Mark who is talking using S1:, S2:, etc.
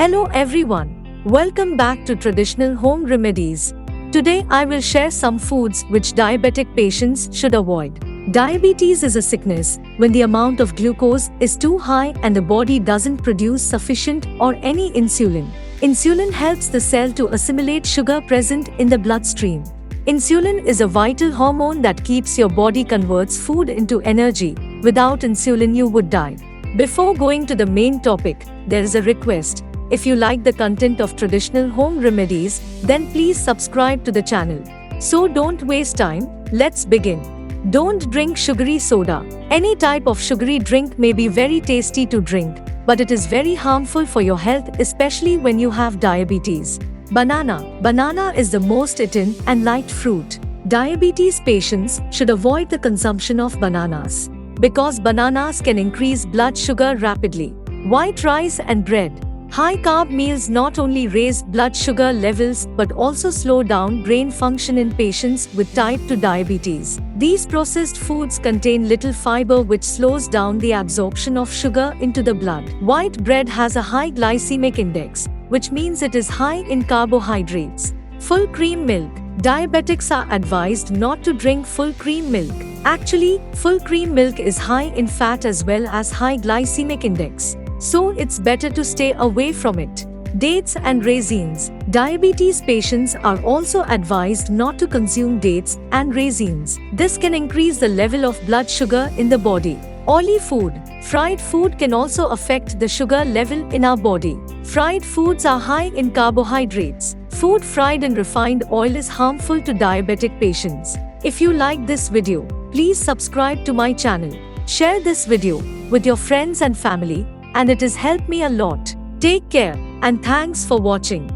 S1: Hello everyone, welcome back to Traditional Home Remedies. Today I will share some foods which diabetic patients should avoid. Diabetes is a sickness when the amount of glucose is too high and the body doesn't produce sufficient or any insulin. Insulin helps the cell to assimilate sugar present in the bloodstream. Insulin is a vital hormone that keeps your body converts food into energy. Without insulin you would die. Before going to the main topic, there is a request. If you like the content of Traditional Home Remedies, then please subscribe to the channel. So don't waste time, let's begin. Don't drink sugary soda. Any type of sugary drink may be very tasty to drink, but it is very harmful for your health, especially when you have diabetes. Banana. Banana is the most eaten and liked fruit. Diabetes patients should avoid the consumption of bananas, because bananas can increase blood sugar rapidly. White rice and bread. High-carb meals not only raise blood sugar levels but also slow down brain function in patients with type 2 diabetes. These processed foods contain little fiber which slows down the absorption of sugar into the blood. White bread has a high glycemic index, which means it is high in carbohydrates. Full cream milk. Diabetics are advised not to drink full cream milk. Actually, full cream milk is high in fat as well as high glycemic index, so it's better to stay away from it. Dates and raisins. Diabetes patients are also advised not to consume dates and raisins. This can increase the level of blood sugar in the body. Oily food. Fried food can also affect the sugar level in our body. Fried foods are high in carbohydrates. Food fried in refined oil is harmful to diabetic patients. If you like this video, please subscribe to my channel. Share this video with your friends and family, and it has helped me a lot. Take care and thanks for watching.